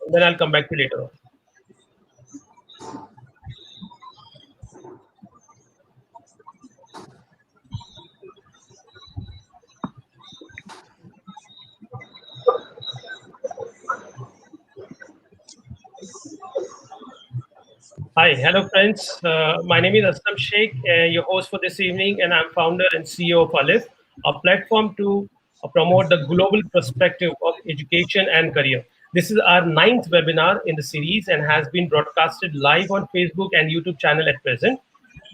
Then I'll come back to you later on. Hi, hello friends. My name is Asslam Shaikh, your host for this evening, and I'm founder and CEO of Alif, a platform to promote the global perspective of education and career. This is our ninth webinar in the series and has been broadcasted live on Facebook and YouTube channel at present.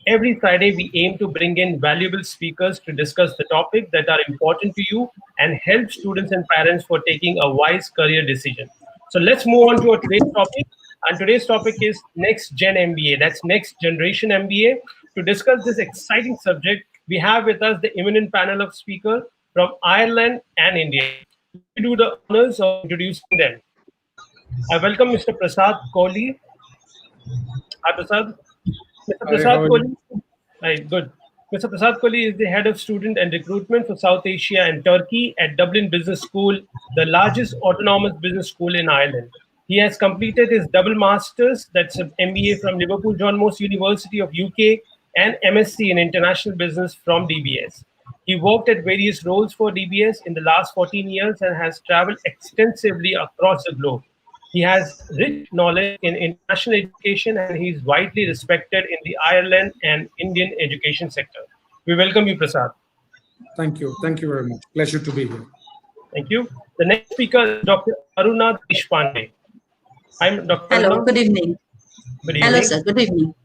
Every Friday, we aim to bring in valuable speakers to discuss the topic that are important to you and help students and parents for taking a wise career decision. So let's move on to our today's topic. And today's topic is Next Gen MBA. That's Next Generation MBA. To discuss this exciting subject, we have with us the eminent panel of speakers from Ireland and India. Let me do the honors of introducing them. I welcome Mr. Prasad Kohli. Hi, Prasad. Mr. Prasad Kohli. Hi, good. Mr. Prasad Kohli is the head of student and recruitment for South Asia and Turkey at Dublin Business School, the largest autonomous business school in Ireland. He has completed his double masters, that's an MBA from Liverpool John Moores University of UK and MSc in international business from DBS. He worked at various roles for DBS in the last 14 years and has traveled extensively across the globe. He has rich knowledge in international education and he is widely respected in the Ireland and Indian education sector. We welcome you, Prasad. Thank you. Thank you very much. Pleasure to be here. Thank you. The next speaker is Dr. Aruna Deshpande. I'm Dr. Hello, Aruna. good evening. Good evening. Hello, sir. Good evening.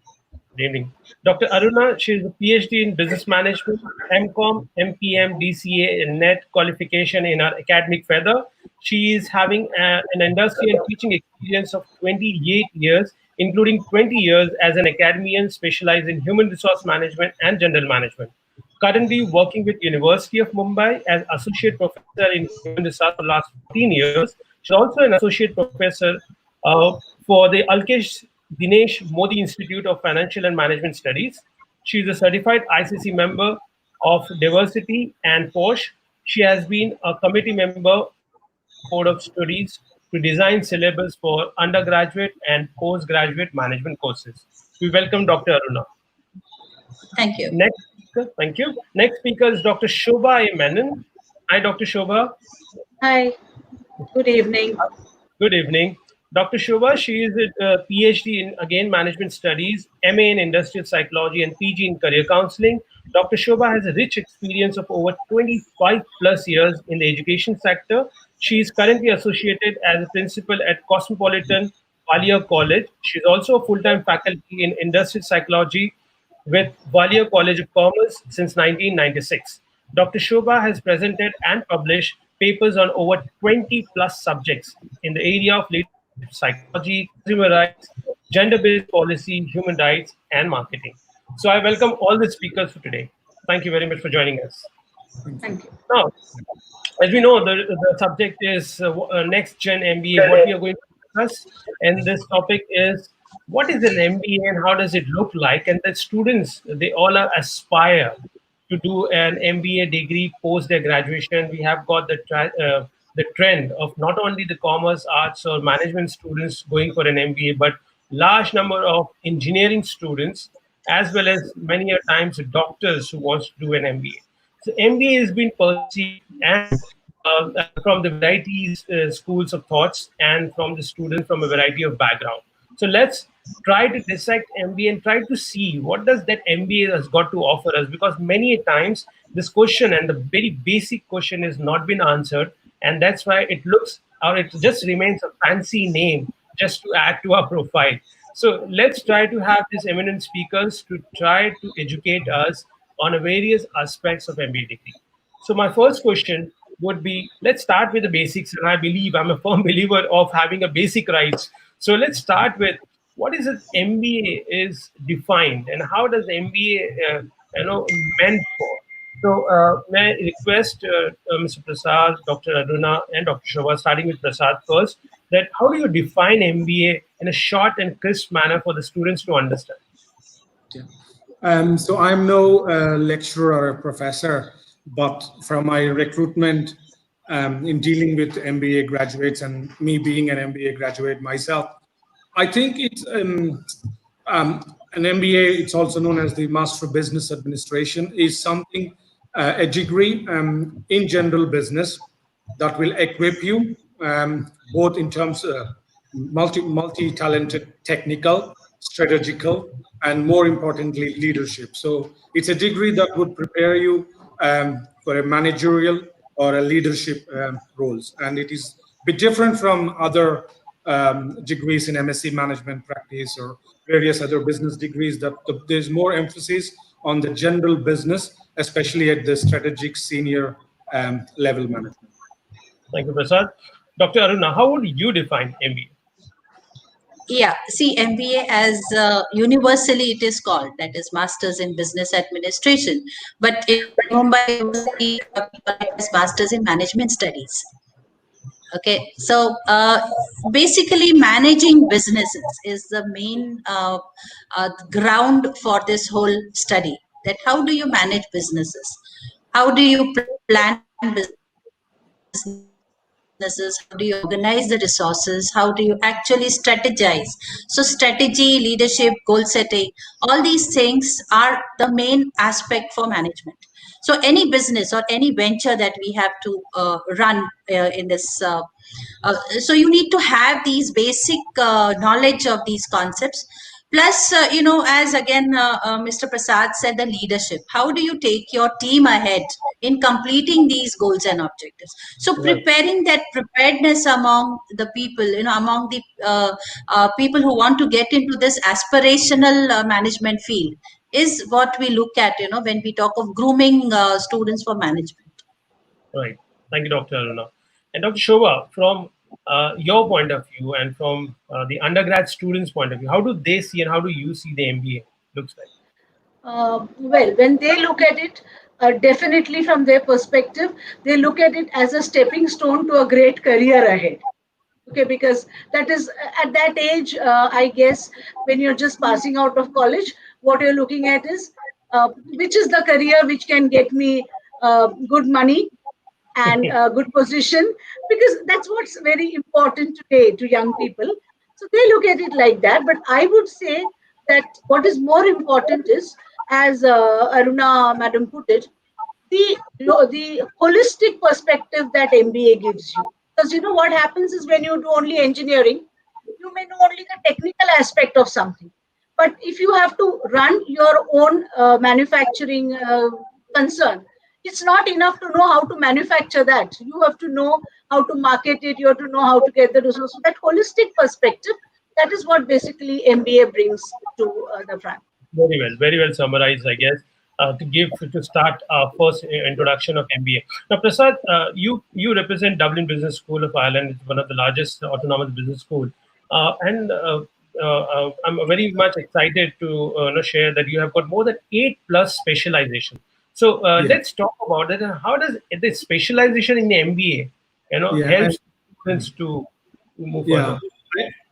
Good evening. Dr. Aruna, she is a PhD in business management, MCOM, MPM, DCA, and NET qualification in her academic feather. She is having an industry and teaching experience of 28 years, including 20 years as an academician specialized in human resource management and general management. Currently working with University of Mumbai as associate professor in human resource for the last 15 years. She's also an associate professor for the Alkesh Dinesh Modi Institute of Financial and Management Studies. She is a certified ICC member of Diversity and POSH. She has been a committee member Board of Studies to design syllabus for undergraduate and postgraduate management courses. We welcome Dr. Aruna. Thank you. Next speaker, thank you. Next speaker is Dr. Shobha A. Menon. Hi, Dr. Shobha. Hi. Good evening. Good evening. Dr. Shobha, she is a PhD in, again, management studies, MA in industrial psychology, and PG in career counseling. Dr. Shobha has a rich experience of over 25 plus years in the education sector. She is currently associated as a principal at Cosmopolitan Valia College. She's also a full-time faculty in industrial psychology with Valia College of Commerce since 1996. Dr. Shobha has presented and published papers on over 20 plus subjects in the area of leadership, psychology, consumer rights, gender-based policy, human rights, and marketing. So I welcome all the speakers for today. Thank you very much for joining us. Thank you. Now, as we know, the subject is Next Gen MBA, what we are going to discuss. And this topic is, what is an MBA and how does it look like? And the students, they all are aspire to do an MBA degree post their graduation. We have got the trend of not only the commerce, arts, or management students going for an MBA, but large number of engineering students, as well as many a times doctors who want to do an MBA. So MBA has been perceived and from the varieties schools of thoughts and from the students from a variety of background. So let's try to dissect MBA and try to see what does that MBA has got to offer us, because many times this question and the very basic question is not been answered, and that's why it looks or it just remains a fancy name just to add to our profile. So let's try to have these eminent speakers to try to educate us on various aspects of MBA degree. So my first question would be, let's start with the basics, and I believe I'm a firm believer of having a basic rights. So let's start with, what is it MBA is defined and how does MBA meant for? So may I request Mr. Prasad, Dr. Aruna, and Dr. Shobha, starting with Prasad first, that how do you define MBA in a short and crisp manner for the students to understand? Yeah. So I'm no lecturer or professor, but from my recruitment in dealing with MBA graduates, and me being an MBA graduate myself, I think it's an MBA. It's also known as the Master of Business Administration. Is something a degree in general business that will equip you both in terms of multi-talented, technical, strategical, and more importantly, leadership. So it's a degree that would prepare you for a managerial or a leadership roles, and it is a bit different from other degrees in MSc Management Practice or various other business degrees. That there's more emphasis on the general business, especially at the strategic senior level management. Thank you, Prasad. Dr. Aruna, how would you define MBA? Yeah, see, MBA as universally it is called, that is Masters in Business Administration. But in Mumbai University, people call it as Masters in Management Studies. Okay, so basically managing businesses is the main ground for this whole study. That how do you manage businesses? How do you plan businesses? How do you organize the resources? How do you actually strategize? So strategy, leadership, goal setting, all these things are the main aspect for management. So any business or any venture that we have to run in this so you need to have these basic knowledge of these concepts. Plus, as again Mr. Prasad said, the leadership. How do you take your team ahead in completing these goals and objectives? So Right. preparing that preparedness among the people, among the people who want to get into this aspirational management field is what we look at, when we talk of grooming students for management. Right. Thank you, Dr. Aruna. And Dr. Shobha, from your point of view and from the undergrad students' point of view, how do they see and how do you see the MBA looks like? Well, when they look at it, definitely from their perspective, they look at it as a stepping stone to a great career ahead. Okay, because that is at that age, I guess, when you're just passing out of college, what you're looking at is which is the career which can get me good money and a good position, because that's what's very important today to young people. So they look at it like that. But I would say that what is more important is, as Aruna madam put it, the holistic perspective that MBA gives you. Because what happens is when you do only engineering, you may know only the technical aspect of something. But if you have to run your own manufacturing concern, it's not enough to know how to manufacture that. You have to know how to market it. You have to know how to get the resources. So that holistic perspective, that is what basically MBA brings to the front. Very well summarized, I guess. To start our first introduction of MBA. Now, Prasad, you represent Dublin Business School of Ireland. It's one of the largest autonomous business schools, and I'm very much excited to share that you have got more than 8+ specializations. So Yeah. let's talk about it. And how does the specialization in the MBA, Yeah, help students to move Yeah, further?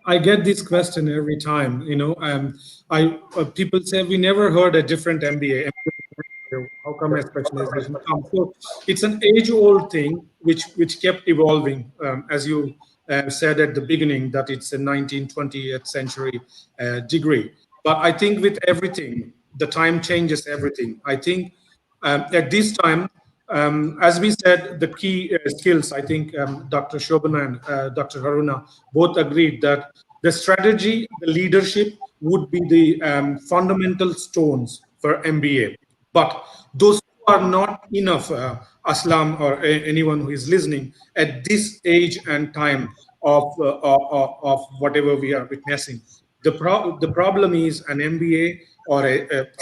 I get this question every time. I people say we never heard a different MBA. How come a specialization comes? So it's an age-old thing which kept evolving, as you said at the beginning, that it's a 19th, 20th century degree. But I think with everything, the time changes everything. I think at this time, as we said, the key skills, I think Dr. Shobana and Dr. Haruna both agreed that the strategy, the leadership would be the fundamental stones for MBA. But those are not enough, Asslam or anyone who is listening, at this age and time of whatever we are witnessing. The problem is an MBA or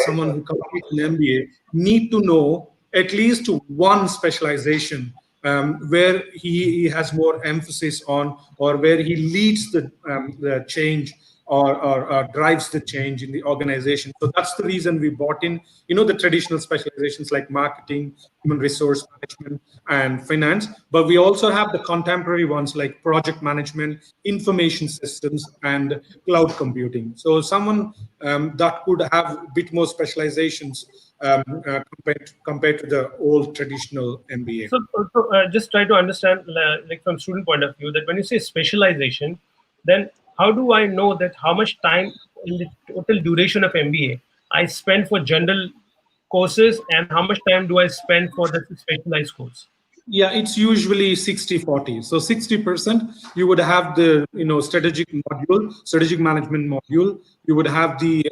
someone who completes an MBA need to know at least one specialization where he has more emphasis on, or where he leads the change, or drives the change in the organization. So that's the reason we brought in, the traditional specializations like marketing, human resource management, and finance. But we also have the contemporary ones like project management, information systems, and cloud computing. So someone that could have a bit more specializations compared to the old traditional MBA. So, just try to understand, like from student point of view, that when you say specialization, then how do I know that how much time in the total duration of MBA I spend for general courses and how much time do I spend for the specialized course? Yeah, it's usually 60-40. So 60% you would have the strategic management module. You would have the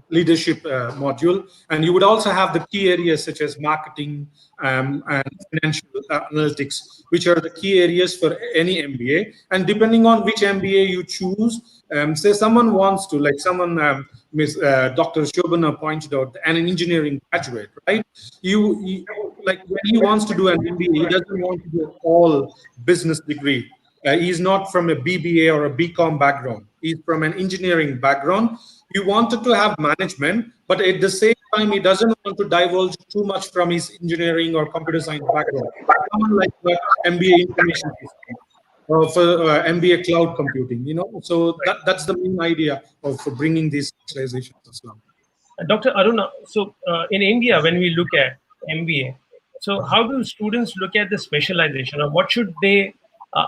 leadership module, and you would also have the key areas such as marketing and financial analytics, which are the key areas for any MBA. And depending on which MBA you choose, say someone wants to, like someone Miss Dr. Shobana pointed out, an engineering graduate, right? You like when he wants to do an MBA, he doesn't want to do all business degree. He's not from a BBA or a BCom background. He's from an engineering background. He wanted to have management, but at the same time, he doesn't want to divulge too much from his engineering or computer science background. Someone like the MBA information system or for MBA cloud computing, So that's the main idea of bringing these specializations as well. Dr. Aruna, so in India, when we look at MBA, so how do students look at the specialization, or what should they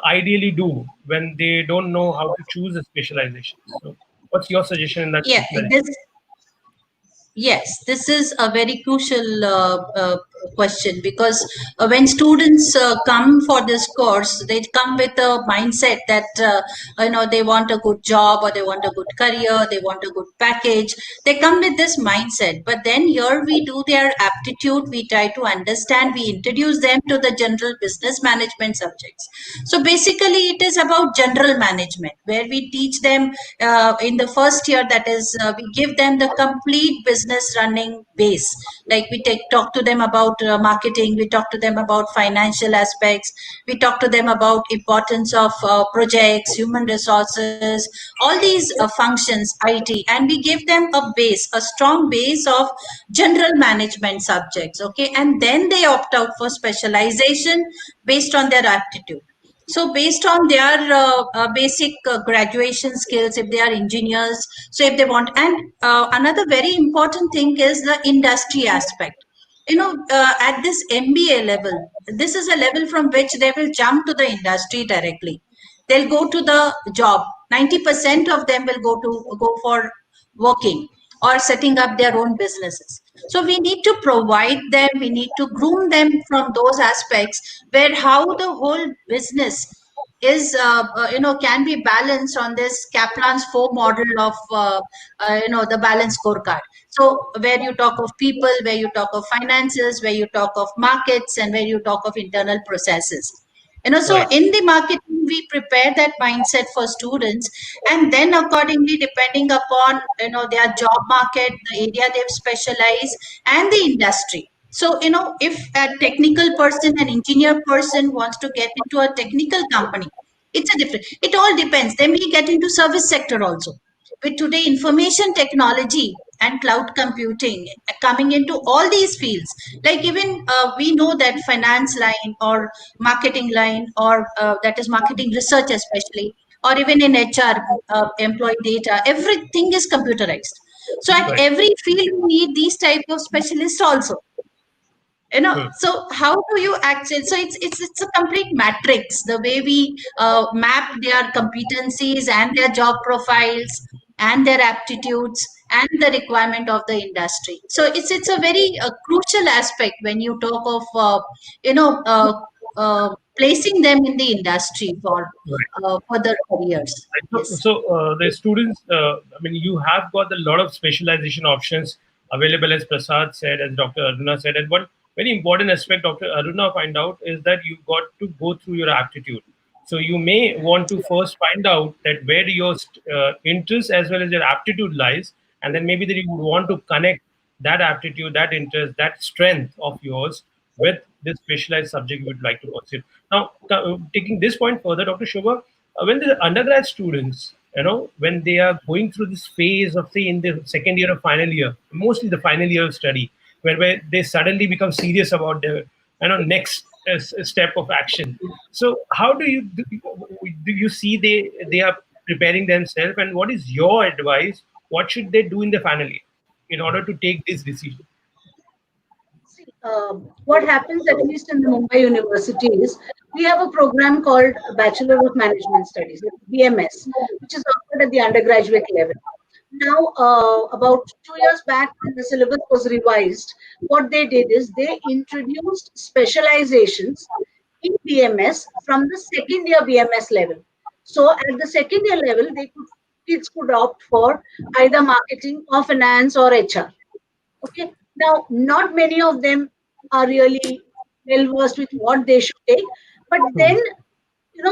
ideally do when they don't know how to choose a specialization? So, what's your suggestion in that Yeah, specialization? this Yes, this is a very crucial question because when students come for this course, they come with a mindset that they want a good job or they want a good career, they want a good package. They come with this mindset, but then here we do their aptitude. We try to understand. We introduce them to the general business management subjects. So basically, it is about general management where we teach them in the first year. That is, we give them the complete business running base. Like we talk to them about marketing, we talk to them about financial aspects, we talk to them about importance of projects, human resources, all these functions, IT, and we give them a strong base of general management subjects. Okay, and then they opt out for specialization based on their aptitude. So based on their basic graduation skills, if they are engineers, so if they want, and another very important thing is the industry aspect. At this MBA level, this is a level from which they will jump to the industry directly. They'll go to the job. 90% of them will go for working or setting up their own businesses. So we need to provide them, we need to groom them from those aspects where how the whole business is can be balanced on this Kaplan's 4 model of the balance scorecard. So where you talk of people, where you talk of finances, where you talk of markets, and where you talk of internal processes. So Right. in the marketing we prepare that mindset for students, and then accordingly, depending upon their job market, the area they've specialized, and the industry. So if a technical person, an engineer person wants to get into a technical company, it's a different, it all depends. They may get into service sector also. With today information technology and cloud computing coming into all these fields, like even we know that finance line or marketing line, or that is marketing research especially, or even in HR, employee data, everything is computerized. So at Right. every field we need these type of specialists also. Hmm. So how do you access? So it's a complete matrix, the way we map their competencies and their job profiles and their aptitudes and the requirement of the industry. So it's a very crucial aspect when you talk of you know uh, placing them in the industry Right. for their careers. Right. So, Yes. the students, I mean, you have got a lot of specialization options available, as Prasad said, as Dr. Aruna said. And one very important aspect Dr. Aruna find out is that you got to go through your aptitude. So you may want to first find out that where your interest as well as your aptitude lies, and then maybe that you would want to connect that aptitude, that interest, that strength of yours with this specialized subject you would like to pursue. Now, taking this point further, Dr. Shobha, when the undergrad students, when they are going through this phase of, say, in the second year or final year, mostly the final year of study, where they suddenly become serious about their, next step of action. So, how do you see they are preparing themselves, and what is your advice? What should they do in the final year in order to take this decision? what happens, at least in the Mumbai universities, we have a program called Bachelor of Management Studies, BMS, which is offered at the undergraduate level. Now, about 2 years back, when the syllabus was revised, what they did is they introduced specializations in BMS from the second year BMS level. So, at the second year level, kids could opt for either marketing or finance or HR. Okay. Now, not many of them are really well versed with what they should take, but then,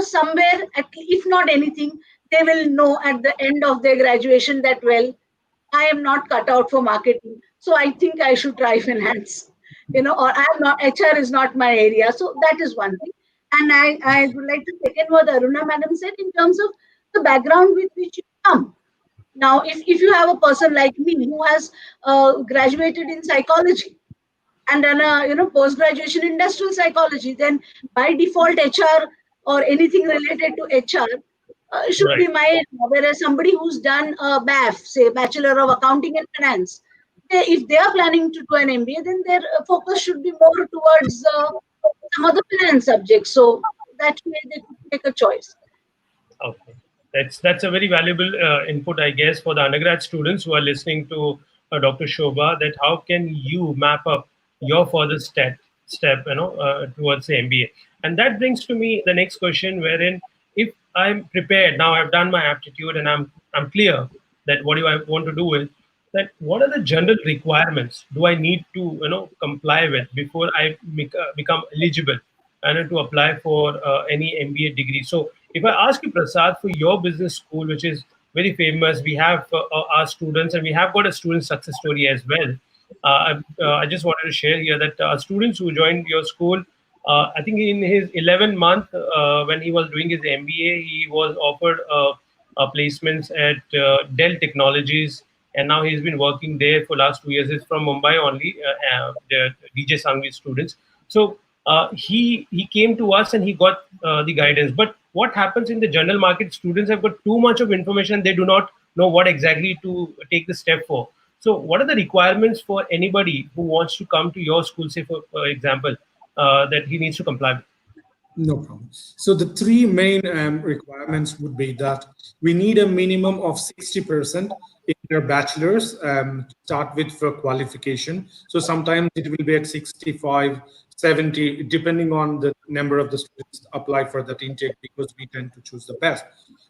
somewhere, if not anything, they will know at the end of their graduation that, well, I am not cut out for marketing, so I think I should try finance, or I'm not, HR is not my area. So that is one thing. And I would like to second what Aruna madam said in terms of the background with which you come. Now, if you have a person like me who has graduated in psychology and done a post graduation in industrial psychology, then by default HR or anything related to HR should Right. be my area. Whereas somebody who's done a BAF, say Bachelor of Accounting and Finance, if they are planning to do an MBA, then their focus should be more towards some other finance subjects. So that way they could take a choice. Okay, that's a very valuable input, I guess, for the undergrad students who are listening to Dr. Shobha. That how can you map up your further step, towards the MBA, and that brings to me the next question, wherein if I'm prepared now, I've done my aptitude, and I'm clear that what do I want to do with that. What are the general requirements do I need to comply with before I become eligible and to apply for any MBA degree? So if I ask you, Prasad, for your business school, which is very famous, we have our students, and we have got a student success story as well. I just wanted to share here that students who joined your school, I think in his 11th month, when he was doing his MBA, he was offered placements at Dell Technologies, and now he's been working there for last 2 years. He's from Mumbai only, the DJ Sangvi students. So he came to us and he got the guidance. But what happens in the general market? Students have got too much of information; they do not know what exactly to take the step for. So, what are the requirements for anybody who wants to come to your school? Say, for example, that he needs to comply with. No problem. So the three main requirements would be that we need a minimum of 60% in their bachelor's to start with for qualification. So sometimes it will be at 65, 70, depending on the number of the students apply for that intake, because we tend to choose the best.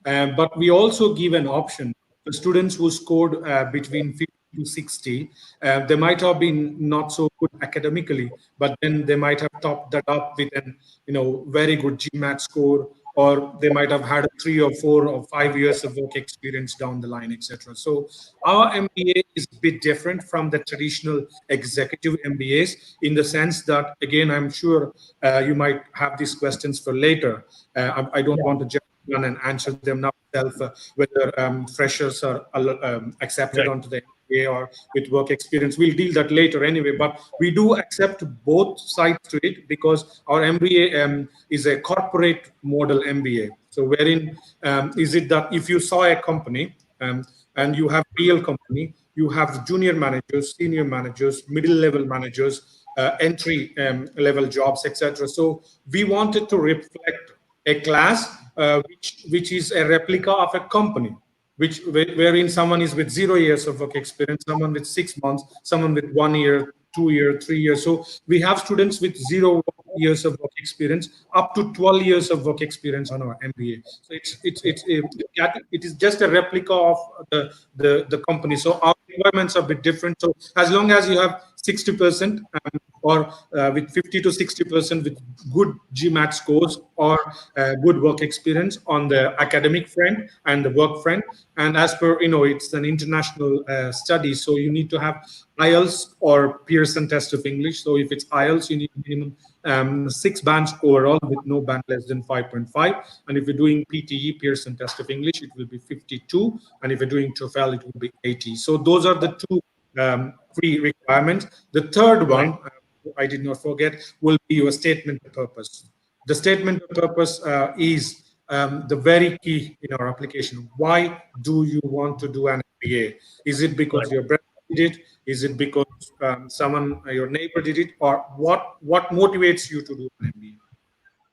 But we also give an option for students who scored between 50 to 60. They might have been not so good academically, but then they might have topped that up with an very good GMAT score, or they might have had 3 or 4 or 5 years of work experience down the line, etc. So our MBA is a bit different from the traditional executive MBAs, in the sense that, again, I'm sure you might have these questions for later. I don't want to jump in and answer them now itself, whether freshers are accepted Right. onto the MBA or with work experience. We'll deal that later anyway, but we do accept both sides to it, because our MBA is a corporate model MBA. So wherein is it that if you saw a company and you have real company, you have junior managers, senior managers, middle level managers, entry level jobs, etc. So we wanted to reflect a class which is a replica of a company, wherein someone is with 0 years of work experience, someone with 6 months, someone with 1 year, 2 year, 3 years. So we have students with 0 years of work experience up to 12 years of work experience on our MBA. So it is just a replica of the company. So our requirements are a bit different. So as long as you have 60% or with 50 to 60% with good GMAT scores or good work experience on the academic front and the work front. And as per, it's an international study, so you need to have IELTS or Pearson test of English. So if it's IELTS, you need minimum 6 bands overall with no band less than 5.5. And if you're doing PTE, Pearson test of English, it will be 52. And if you're doing TOEFL, it will be 80. So those are the two pre-requirements. The third one, I did not forget, will be your statement of purpose. The statement of purpose is the very key in our application. Why do you want to do an MBA? Is it because Right. your breast did it? Is it because someone, your neighbor did it, or what motivates you to do an MBA?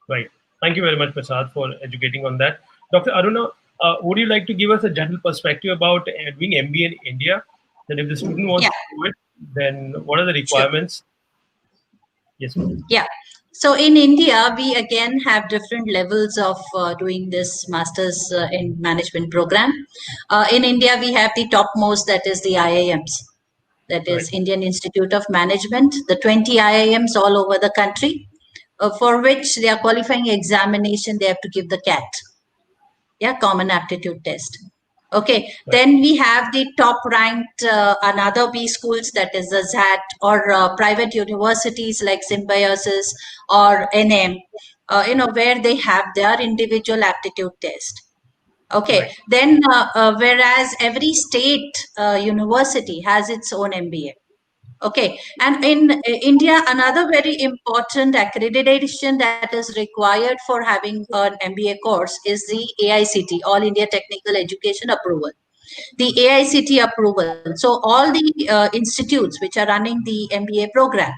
Right. Thank you very much, Prasad, for educating on that. Dr. Aruna, would you like to give us a general perspective about doing MBA in India? That if the student wants Yeah, to do it, then what are the sure. requirements? Yes, ma'am. Yeah. So in India, we again have different levels of doing this master's in management program. In India, we have the topmost, that is the IIMs, that Right. is Indian Institute of Management, the 20 IIMs all over the country, for which they are qualifying examination, they have to give the CAT, yeah, Common Aptitude Test. Okay, Right. then we have the top ranked another B schools, that is the ZAT, or private universities like Symbiosis or NM, where they have their individual aptitude test. Okay, Right. then whereas every state university has its own MBA. Okay, and in India, another very important accreditation that is required for having an MBA course is the AICT, All India Technical Education Approval. The AICT approval. So all the institutes which are running the MBA program,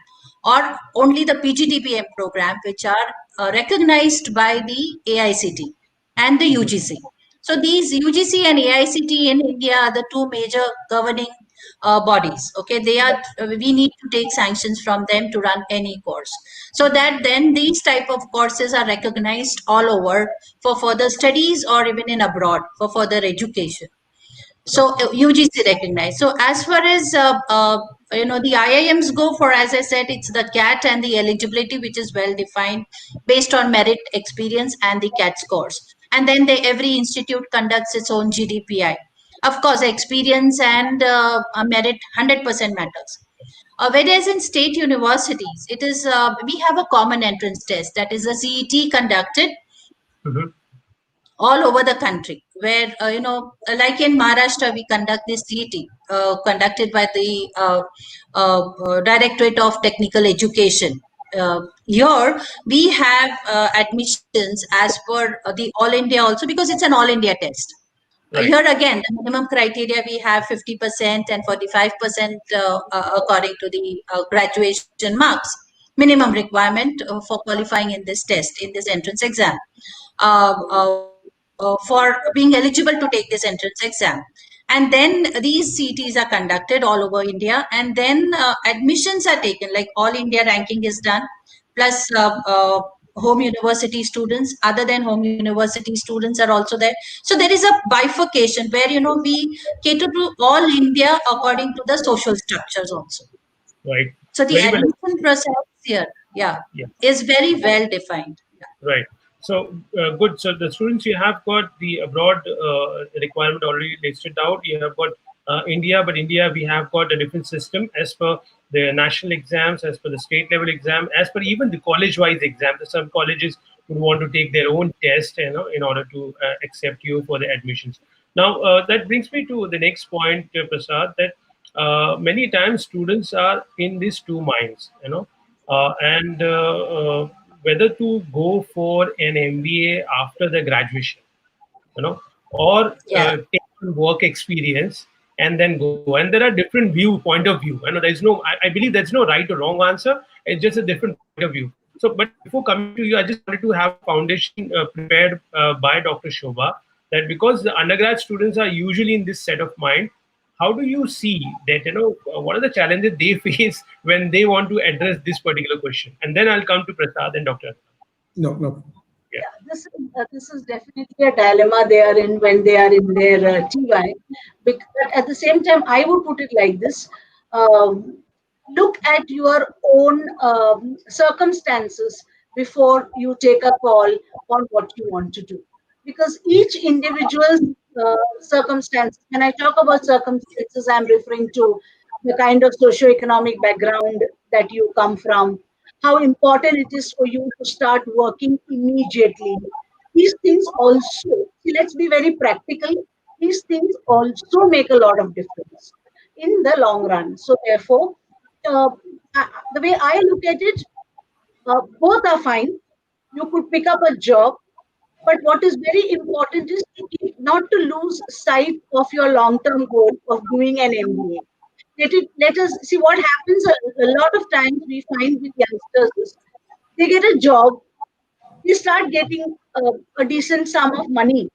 or only the PGDBM program, which are recognized by the AICT and the UGC. So these UGC and AICT in India are the two major governing bodies. Okay, they are. We need to take sanctions from them to run any course, so that then these type of courses are recognized all over for further studies or even in abroad for further education. So UGC recognized. So as far as the IIMs go, for as I said, it's the CAT and the eligibility, which is well defined based on merit, experience, and the CAT scores. And then every institute conducts its own GDPI. Of course, experience and merit 100% matters. Whereas in state universities, it is we have a common entrance test, that is a CET conducted Mm-hmm. all over the country, where like in Maharashtra, we conduct this CET conducted by the Directorate of Technical Education. Here we have admissions as per the All India also, because it's an all India test. Right. Here again, the minimum criteria we have 50% and 45% according to the graduation marks. Minimum requirement for qualifying in this test, in this entrance exam, for being eligible to take this entrance exam. And then these CTs are conducted all over India, and then admissions are taken, like all India ranking is done, plus home university students, other than home university students are also there. So there is a bifurcation where we cater to all India according to the social structures also. Right. So the Very well. admission process here, yeah, Yeah. is very well defined. Right. So good. So the students, you have got the abroad requirement already listed out. You have got India, but India we have got a different system as per the national exams, as per the state level exam, as per even the college-wise exam. Some colleges would want to take their own test, in order to accept you for the admissions. Now that brings me to the next point, Prasad. That many times students are in these two minds, and whether to go for an MBA after the graduation, or Yeah, take some work experience and then go. And there are different point of view. There's no, I believe there's no right or wrong answer. It's just a different point of view. So, but before coming to you, I just wanted to have a foundation prepared by Dr. Shobha, that because the undergrad students are usually in this set of mind, how do you see that, what are the challenges they face when they want to address this particular question? And then I'll come to Prasad and Dr. No, no. Yeah. Yeah, this is definitely a dilemma they are in when they are in their TY. But at the same time, I would put it like this: look at your own circumstances before you take a call on what you want to do, because each individual's circumstances. When I talk about circumstances, I'm referring to the kind of socioeconomic background that you come from, how important it is for you to start working immediately. These things also, see, let's be very practical, these things also make a lot of difference in the long run. So, therefore, uh, the way I look at it, both are fine. You could pick up a job, but what is very important is to not to lose sight of your long term goal of doing an MBA. let us see what happens. A lot of times we find with youngsters is they get a job, they start getting a decent sum of money,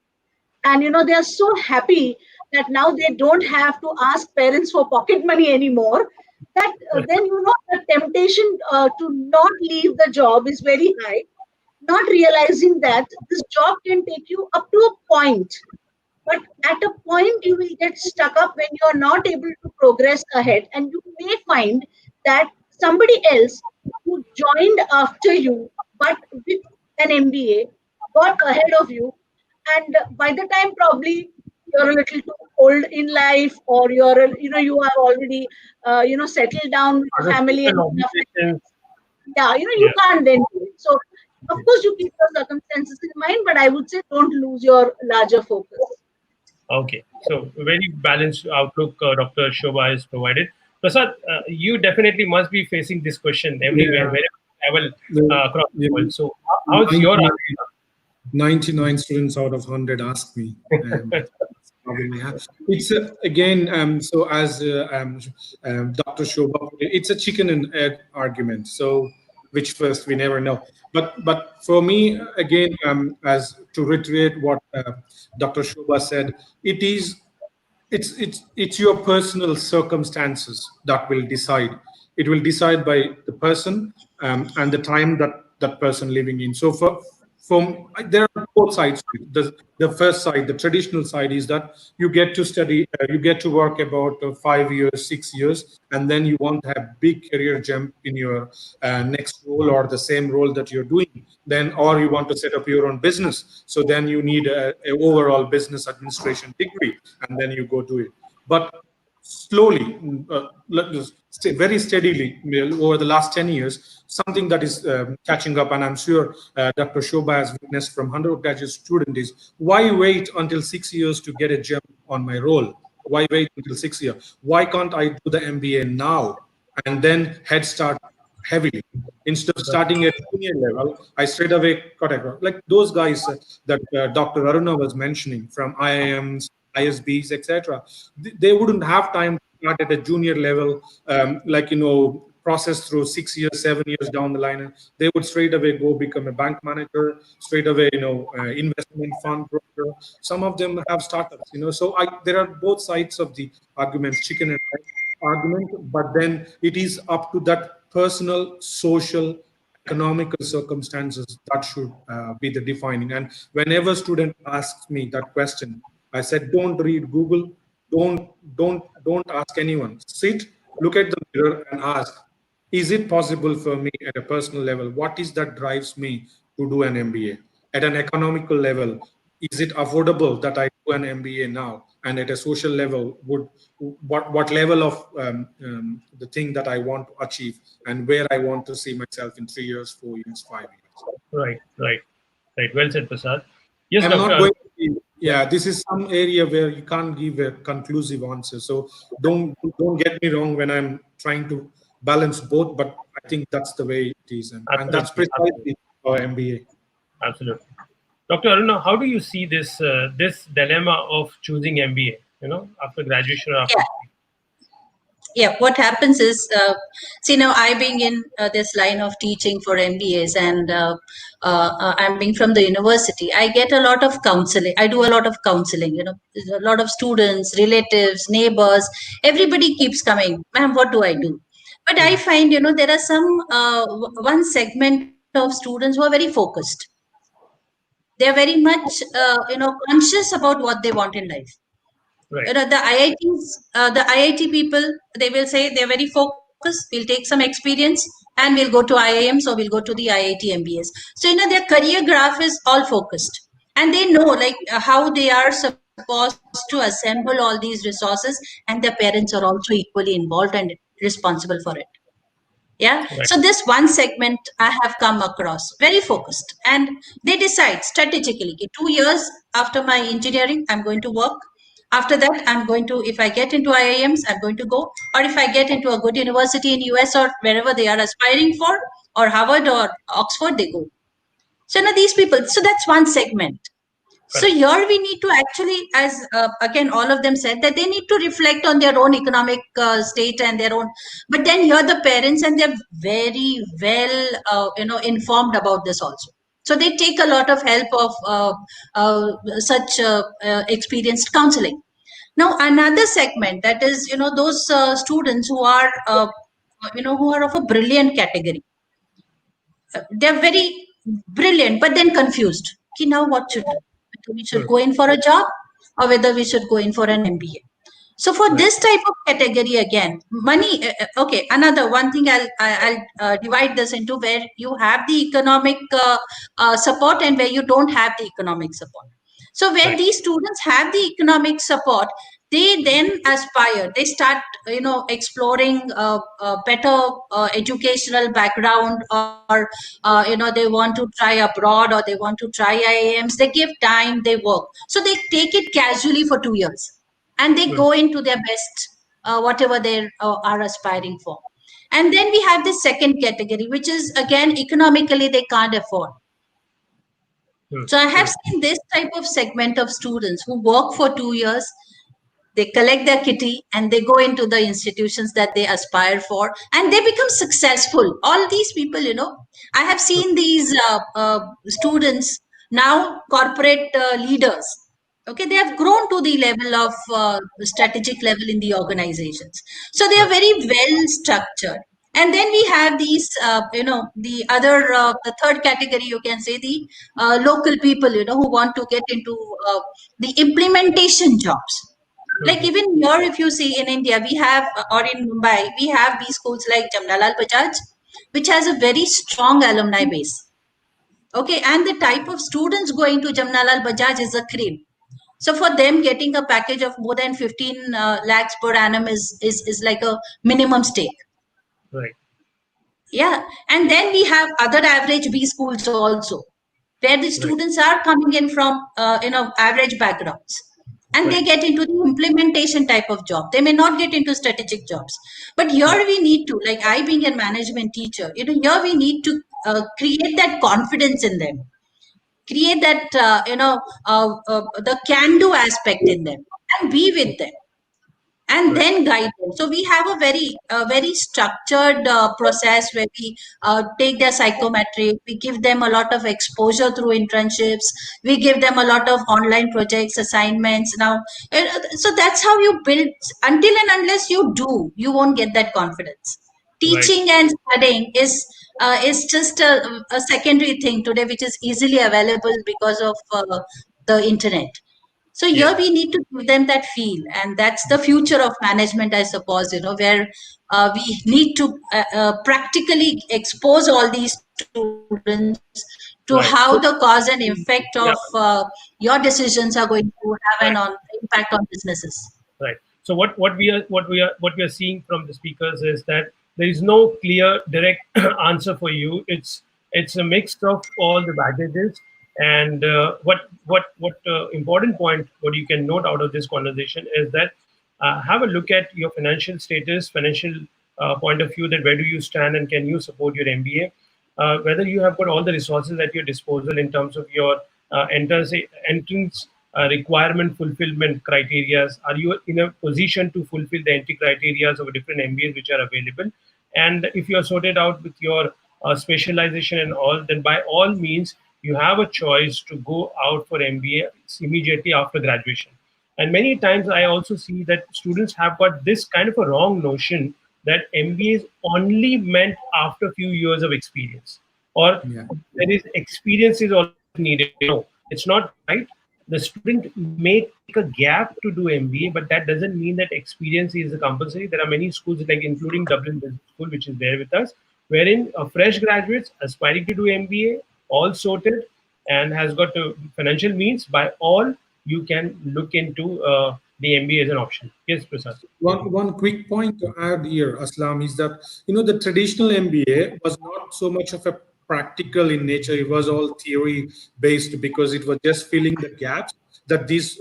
and they are so happy that now they don't have to ask parents for pocket money anymore, that Right. then the temptation to not leave the job is very high, not realizing that this job can take you up to a point, but at a point you will get stuck up when you are not able to progress ahead, and you may find that somebody else who joined after you but with an MBA got ahead of you, and by the time probably you're a little too old in life, or you are already settled down with a Other family and social stuff like obligations. that. Yeah, you Yeah. can't then do it. So of course you keep your circumstances in mind, but I would say don't lose your larger focus. Okay, so a very balanced outlook Dr. Shobha has provided. Prasad, you definitely must be facing this question everywhere, Yeah. wherever you travel The, across the yeah, world. So, how's your 99, answer? 99 students out of 100 ask me. That's the problem I have. It's again, so as Dr. Shobha put it, it's a chicken and egg argument. So, which first we never know. But for me, again, as to reiterate what Dr. Shobha said, it is it's your personal circumstances that will decide. It will decide by the person, and the time that that person living in. So from there are both sides to it. The first side, the traditional side, is that you get to study, you get to work about 5 years, 6 years, and then you want to have big career jump in your next role or the same role that you're doing. Then, or you want to set up your own business. So then you need a overall business administration degree, and then you go do it. But slowly, very steadily over the last 10 years, something that is catching up, and I'm sure Dr. Shobha has witnessed from undergraduate student, is why wait until 6 years to get a jump on my role? Why wait until 6 years? Why can't I do the MBA now and then head start heavily? Instead of starting at junior level, I straight away got it. Like those guys that Dr. Aruna was mentioning from IIMs, ISBs, etc. They wouldn't have time to start at a junior level, process through 6 years, 7 years down the line. And they would straight away go become a bank manager, straight away, investment fund broker. Some of them have startups, So there are both sides of the argument, chicken and egg argument, but then it is up to that personal, social, economical circumstances that should be the defining. And whenever student asks me that question, I said, don't read Google, don't ask anyone. Sit, look at the mirror and ask, is it possible for me at a personal level? What is that drives me to do an MBA? At an economical level, is it affordable that I do an MBA now? And at a social level, what level of the thing that I want to achieve, and where I want to see myself in 3 years, 4 years, 5 years? Right, right, right. Well said, Prasad. Yes, I'm Doctor not Arun. going to be, yeah, this is some area where you can't give a conclusive answer. So don't get me wrong when I'm trying to balance both, but I think that's the way it is. And that's Absolutely, absolutely, precisely our MBA. absolutely. Dr. Aruna, how do you see this dilemma of choosing MBA? After graduation or after. Yeah. Yeah, what happens is, see, now I being in this line of teaching for MBAs, and I'm being from the university, I get a lot of counseling. I do a lot of counseling, a lot of students, relatives, neighbors, everybody keeps coming, ma'am, what do I do? But I find, there are some, one segment of students who are very focused. They're very much, conscious about what they want in life. Right, The IITs, the IIT people, they will say they're very focused. We'll take some experience and we'll go to IIMs, or we'll go to the IIT MBAs. So, their career graph is all focused. And they know like how they are supposed to assemble all these resources, and their parents are also equally involved and responsible for it. Yeah. right, So this one segment I have come across very focused, and they decide strategically, okay, 2 years after my engineering I'm going to work. After that, I'm going to, if I get into IIMs, I'm going to go, or if I get into a good university in US or wherever they are aspiring for, or Harvard or Oxford, they go. So now these people, so that's one segment. So here we need to actually, as again all of them said, that they need to reflect on their own economic state and their own. But then here the parents, and they're very well, informed about this also. So they take a lot of help of such experienced counseling. Now another segment, that is, those students who are, who are of a brilliant category. They're very brilliant, but then confused. Okay, now what should do? Whether we should go in for a job or whether we should go in for an MBA. So for this type of category, again, money. Okay, another one thing, I'll divide this into where you have the economic support and where you don't have the economic support. So where these students have the economic support, they then aspire. They start, exploring better educational background, or they want to try abroad, or they want to try IIMs. They give time, they work. So they take it casually for 2 years, and they go into their best, whatever they are aspiring for. And then we have the second category, which is again economically they can't afford. So I have seen this type of segment of students who work for 2 years, they collect their kitty, and they go into the institutions that they aspire for, and they become successful. All these people, I have seen these students now corporate leaders. Okay, they have grown to the level of strategic level in the organizations. So they are very well structured. And then we have these, the other, the third category, you can say, the local people, who want to get into the implementation jobs. Like even here, if you see in India, we have, or in Mumbai, we have these schools like Jamnalal Bajaj, which has a very strong alumni base. Okay, and the type of students going to Jamnalal Bajaj is a cream. So for them, getting a package of more than 15 lakhs per annum is like a minimum stake. Right. Yeah, and then we have other average B schools also, where the students are coming in from average backgrounds, and they get into the implementation type of job. They may not get into strategic jobs, but here we need to, like I being a management teacher, here we need to create that confidence in them, create that the can-do aspect in them, and be with them, and then guide them. So we have a very structured process where we take their psychometric, we give them a lot of exposure through internships, we give them a lot of online projects, assignments. Now, so that's how you build. Until and unless you do, you won't get that confidence. Teaching and studying is just a secondary thing today, which is easily available because of the internet. So here we need to give them that feel, and that's the future of management, I suppose, where we need to practically expose all these students to how the cause and effect of your decisions are going to have an impact on businesses. Right. So what we are seeing from the speakers is that there is no clear direct answer for you. It's a mix of all the baggages. And what important point what you can note out of this conversation is that have a look at your financial status, financial point of view, that where do you stand and can you support your MBA, whether you have got all the resources at your disposal in terms of your entrance requirement fulfillment criteria. Are you in a position to fulfill the entry criteria of different MBAs which are available? And if you are sorted out with your specialization and all, then by all means you have a choice to go out for MBA immediately after graduation. And many times I also see that students have got this kind of a wrong notion that MBA is only meant after a few years of experience, or there is experience is all needed. No, it's not right. The student may take a gap to do MBA, but that doesn't mean that experience is compulsory. There are many schools, like including Dublin Business School, which is there with us, wherein fresh graduates aspiring to do MBA, all sorted, and has got financial means, by all you can look into the MBA as an option. Yes, Prasad. One quick point to add here, Asslam, is that the traditional MBA was not so much of a practical in nature. It was all theory based, because it was just filling the gaps that these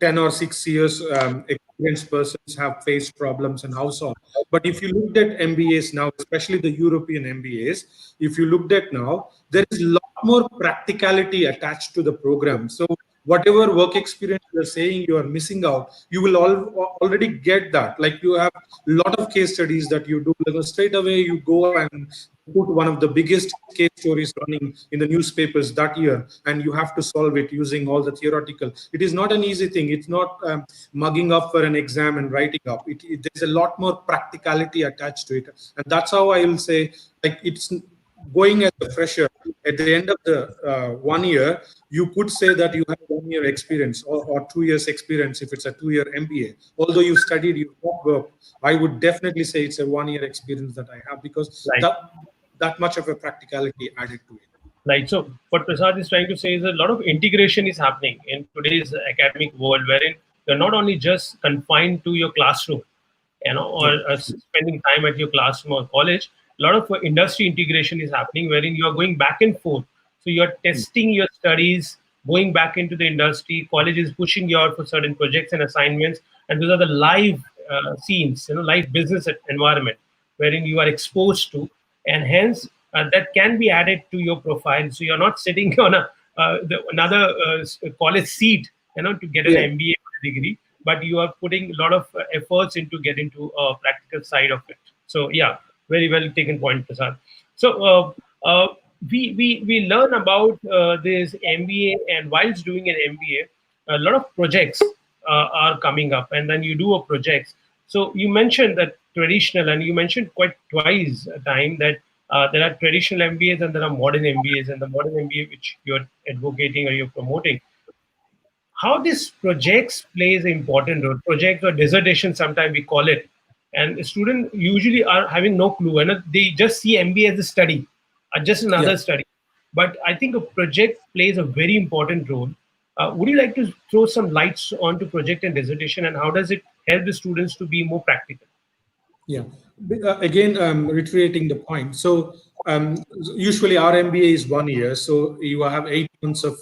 10 or 6 years experienced persons have faced problems and how so. But if you looked at MBAs now, especially the European MBAs, if you looked at now, there is a lot more practicality attached to the program. So whatever work experience you're saying you are missing out, you will already get that. Like you have a lot of case studies that you do, like straight away you go and put one of the biggest case stories running in the newspapers that year, and you have to solve it using all the theoretical. It is not an easy thing. It's not mugging up for an exam and writing up. There's a lot more practicality attached to it, and that's how I will say, like, it's going as a fresher at the end of the 1 year, you could say that you have 1 year experience, or 2 years experience if it's a 2 year MBA. Although you studied, you not work, I would definitely say it's a 1 year experience that I have, because Right. that much of a practicality added to it. Right. So what Prasad is trying to say is a lot of integration is happening in today's academic world, wherein you're not only just confined to your classroom, or spending time at your classroom or college. A lot of industry integration is happening, wherein you are going back and forth. So you're testing your studies, going back into the industry. College is pushing you out for certain projects and assignments, and those are the live scenes, live business environment, wherein you are exposed to, and hence that can be added to your profile. So you're not sitting on another college seat, to get an MBA degree, but you are putting a lot of efforts into getting to a practical side of it. So yeah, very well taken point, Prasad. So we learn about this MBA, and whilst doing an MBA, a lot of projects are coming up, and then you do a project. So you mentioned that traditional, and you mentioned quite twice a time that there are traditional MBAs and there are modern MBAs, and the modern MBA which you're advocating or you're promoting, how this projects plays an important role. Project or dissertation, sometimes we call it, and students usually are having no clue, and they just see MBA as a study, just another study. But I think a project plays a very important role. Would you like to throw some lights onto project and dissertation, and how does it help the students to be more practical? Yeah. Again, reiterating the point. So usually our MBA is 1 year. So you have 8 months of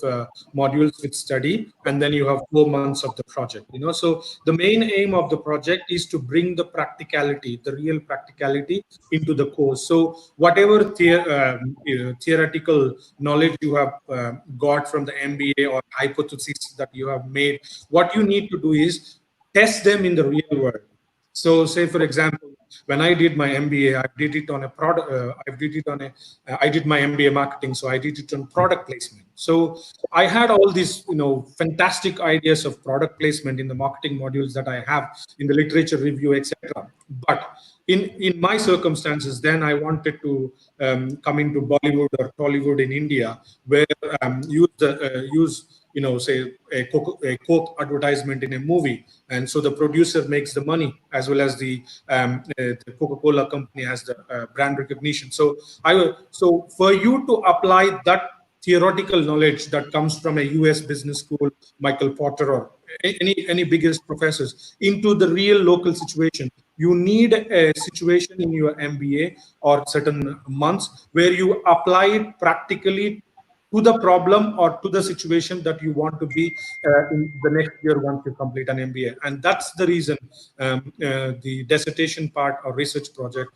modules with study, and then you have 4 months of the project. So the main aim of the project is to bring the practicality, the real practicality, into the course. So whatever theoretical knowledge you have got from the MBA or hypotheses that you have made, what you need to do is test them in the real world. So, say for example, when I did my MBA, I did it on a product. I did my MBA marketing, so I did it on product placement. So I had all these, fantastic ideas of product placement in the marketing modules that I have in the literature review, etc. But in my circumstances, then I wanted to come into Bollywood or Tollywood in India, where use say a Coke advertisement in a movie, and so the producer makes the money, as well as the Coca-Cola company has the brand recognition. So for you to apply that theoretical knowledge that comes from a US business school, Michael Porter, or any biggest professors, into the real local situation, you need a situation in your MBA or certain months where you apply it practically to the problem or to the situation that you want to be in the next year once you complete an MBA. And that's the reason the dissertation part or research project,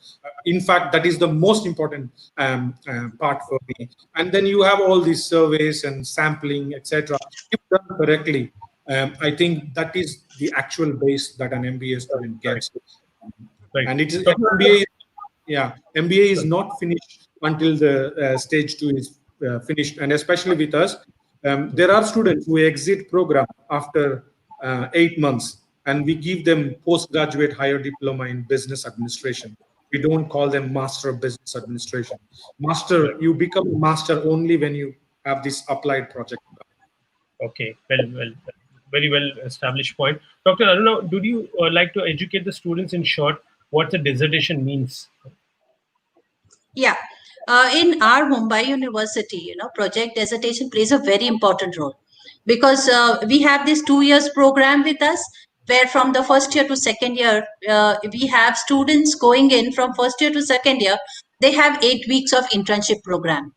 in fact, that is the most important part for me. And then you have all these surveys and sampling, etc. If done correctly, I think that is the actual base that an MBA student gets. Right. And it is MBA is not finished until the stage 2 is finished. And especially with us, there are students who exit program after 8 months, and we give them postgraduate higher diploma in business administration. We don't call them master of business administration. Master, you become a master only when you have this applied project. Okay, very well established point. Dr. Aruna, do you like to educate the students in short what the dissertation means? Yeah. In our Mumbai University, project dissertation plays a very important role, because we have this 2 years program with us, where from the first year to second year, we have students going in from first year to second year. They have 8 weeks of internship program.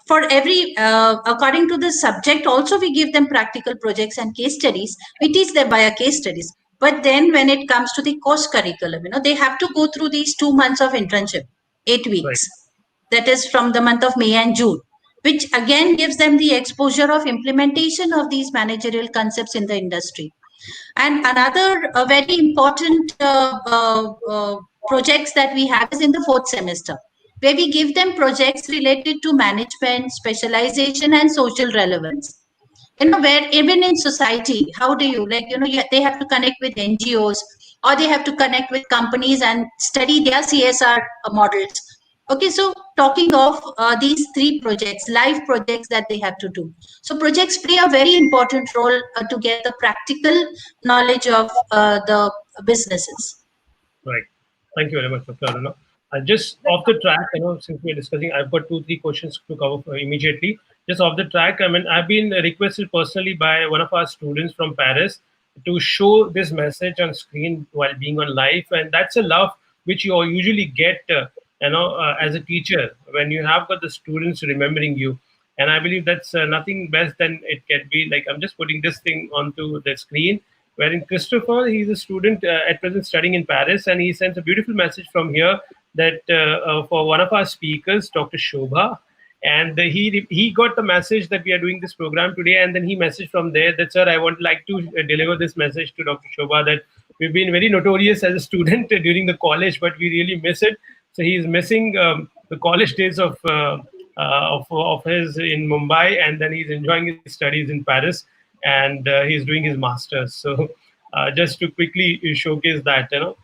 For every, according to the subject, also we give them practical projects and case studies. We teach them via case studies. But then when it comes to the course curriculum, they have to go through these 2 months of internship, 8 weeks. Right. That is from the month of May and June. which again gives them the exposure of implementation of these managerial concepts in the industry. And another very important projects that we have is in the fourth semester, where we give them projects related to management, specialization, and social relevance. Where even in society, how do you, they have to connect with NGOs, or they have to connect with companies and study their CSR models. Okay, so talking of these three projects, live projects that they have to do. So projects play a very important role to get the practical knowledge of the businesses. Right. Thank you very much, Dr. Aruna. Just off the track, since we're discussing, I've got 2, 3 questions to cover immediately. Just off the track, I've been requested personally by one of our students from Paris to show this message on screen while being on live, and that's a love which you usually get, as a teacher when you have got the students remembering you. And I believe that's nothing best than it can be. Like, I'm just putting this thing onto the screen, wherein Christopher, he's a student at present studying in Paris, and he sends a beautiful message from here that for one of our speakers, Dr. Shobha, and he got the message that we are doing this program today, and then he messaged from there that, sir, I would like to deliver this message to Dr. Shobha that we've been very notorious as a student during the college, but we really miss it. So he's missing the college days of his in Mumbai, and then he's enjoying his studies in Paris, and he's doing his masters. So just to quickly showcase that, to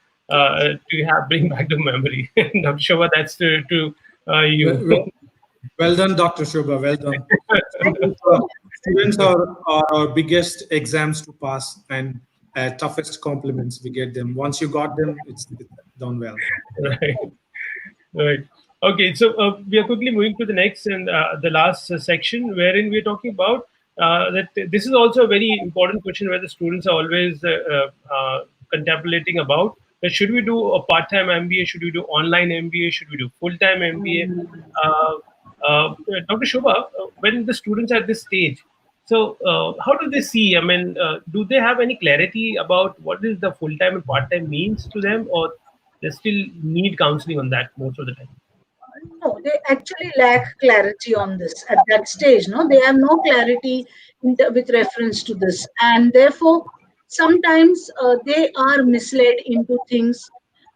bring back the memory. I'm sure that's to you. Well done, Dr. Shobha. Well done. Students are our biggest exams to pass, and toughest compliments we get them. Once you got them, it's done well. Right. Right. Okay, so we are quickly moving to the next and the last section, wherein we're talking about that this is also a very important question where the students are always contemplating about that should we do a part-time MBA, should we do online MBA, should we do full-time MBA? Dr. Shobha, when the students are at this stage, so how do they see? Do they have any clarity about what is the full-time and part-time means to them, or they still need counseling on that most of the time? No, they actually lack clarity on this at that stage. No, they have no clarity with reference to this, and therefore sometimes they are misled into things,